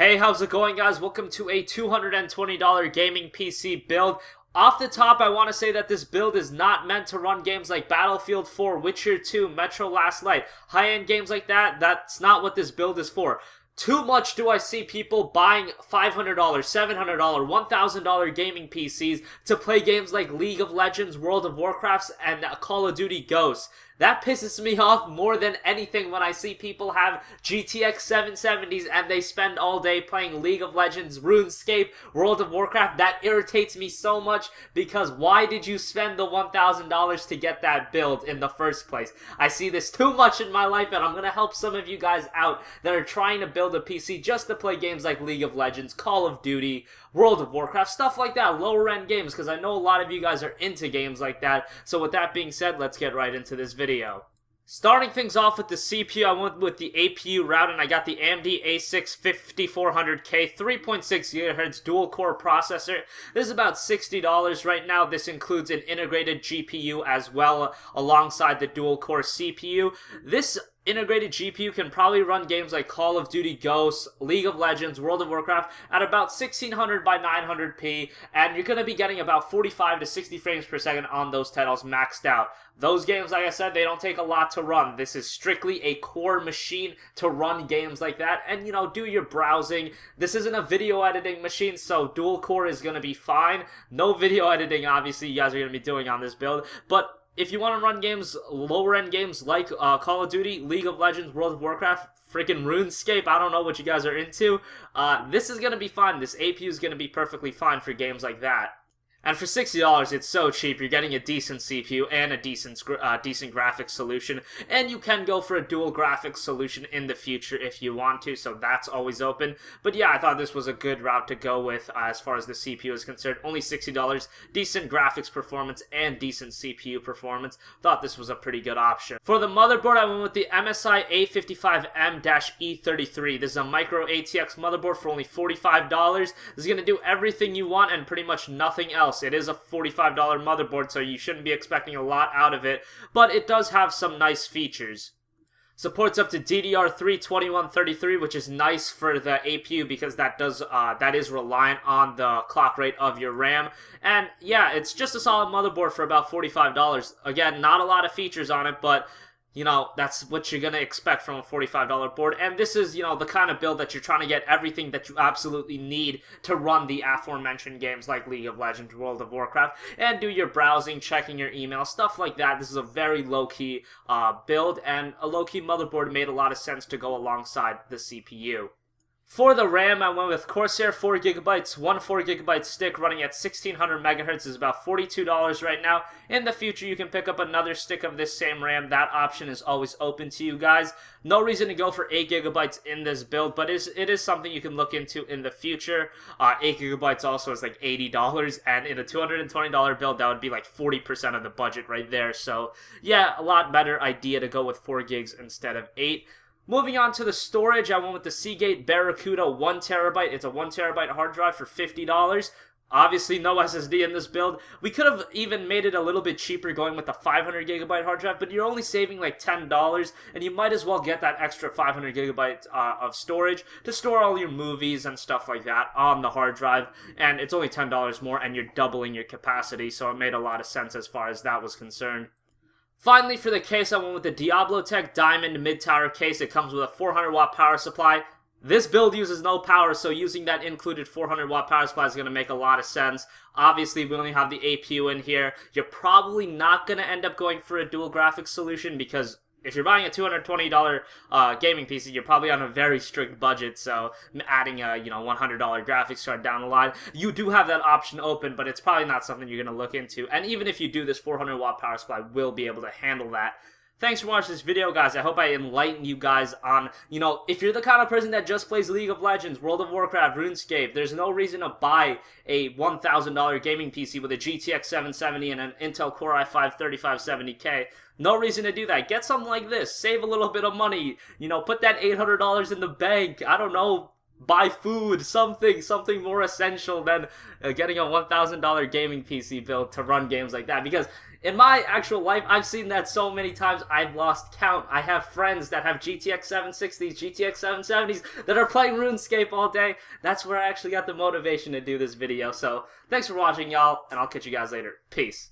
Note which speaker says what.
Speaker 1: Hey, how's it going, guys? Welcome to a $220 gaming PC build. Off the top, I want to say that this build is not meant to run games like Battlefield 4, Witcher 2, Metro Last Light, high-end games like that. That's not what this build is for. Too much do I see people buying $500, $700, $1,000 gaming PCs to play games like League of Legends, World of Warcraft, and Call of Duty Ghosts. That pisses me off more than anything when I see people have GTX 770s and they spend all day playing League of Legends, RuneScape, World of Warcraft. That irritates me so much because why did you spend the $1,000 to get that build in the first place? I see this too much in my life, and I'm going to help some of you guys out that are trying to build a PC just to play games like League of Legends, Call of Duty, World of Warcraft, stuff like that, lower end games, because I know a lot of you guys are into games like that. So with that being said, let's get right into this video. Starting things off with the CPU, I went with the APU route, and I got the AMD A6 5400K 3.6 GHz dual-core processor. This is about $60 right now. This includes an integrated GPU as well, alongside the dual-core CPU. This integrated GPU can probably run games like Call of Duty Ghosts, League of Legends, World of Warcraft at about 1600 by 900p, and you're going to be getting about 45 to 60 frames per second on those titles maxed out. Those games, like I said, they don't take a lot to run. This is strictly a core machine to run games like that and, you know, do your browsing. This isn't a video editing machine, so dual core is going to be fine. No video editing, obviously, you guys are going to be doing on this build, but if you want to run games, lower-end games like Call of Duty, League of Legends, World of Warcraft, freaking RuneScape, I don't know what you guys are into, this is going to be fine. This APU is going to be perfectly fine for games like that. And for $60, it's so cheap. You're getting a decent CPU and a decent graphics solution. And you can go for a dual graphics solution in the future if you want to, so that's always open. But yeah, I thought this was a good route to go with as far as the CPU is concerned. Only $60, decent graphics performance and decent CPU performance. Thought this was a pretty good option. For the motherboard, I went with the MSI A55M-E33. This is a micro ATX motherboard for only $45. This is going to do everything you want and pretty much nothing else. It is a $45 motherboard, so you shouldn't be expecting a lot out of it, but it does have some nice features. Supports up to DDR3 2133, which is nice for the APU because that is reliant on the clock rate of your RAM. And yeah, it's just a solid motherboard for about $45. Again, not a lot of features on it, but you know, that's what you're going to expect from a $45 board. And this is, you know, the kind of build that you're trying to get everything that you absolutely need to run the aforementioned games like League of Legends, World of Warcraft, and do your browsing, checking your email, stuff like that. This is a very low-key build, and a low-key motherboard made a lot of sense to go alongside the CPU. For the RAM, I went with Corsair 4GB, one 4GB stick running at 1600 MHz is about $42 right now. In the future, you can pick up another stick of this same RAM. That option is always open to you guys. No reason to go for 8GB in this build, but it is something you can look into in the future. 8GB also is like $80, and in a $220 build, that would be like 40% of the budget right there. So yeah, a lot better idea to go with 4 gigs instead of 8. Moving on to the storage, I went with the Seagate Barracuda 1TB. It's a 1TB hard drive for $50. Obviously, no SSD in this build. We could have even made it a little bit cheaper going with the 500GB hard drive, but you're only saving like $10, and you might as well get that extra 500GB of storage to store all your movies and stuff like that on the hard drive, and it's only $10 more, and you're doubling your capacity, so it made a lot of sense as far as that was concerned. Finally, for the case, I went with the Diablotech Diamond Mid-Tower case. It comes with a 400-watt power supply. This build uses no power, so using that included 400-watt power supply is going to make a lot of sense. Obviously, we only have the APU in here. You're probably not going to end up going for a dual graphics solution because if you're buying a $220 gaming PC, you're probably on a very strict budget, so adding a $100 graphics card down the line, you do have that option open, but it's probably not something you're going to look into. And even if you do, this 400-watt power supply will be able to handle that. Thanks for watching this video, guys. I hope I enlightened you guys on, if you're the kind of person that just plays League of Legends, World of Warcraft, RuneScape, there's no reason to buy a $1,000 gaming PC with a GTX 770 and an Intel Core i5-3570K. No reason to do that. Get something like this. Save a little bit of money. Put that $800 in the bank. I don't know. Buy food, something more essential than getting a $1,000 gaming PC build to run games like that. Because In my actual life, I've seen that so many times I've lost count. I have friends that have GTX 760s, GTX 770s that are playing RuneScape all day. That's where I actually got the motivation to do this video. So thanks for watching, y'all, and I'll catch you guys later. Peace.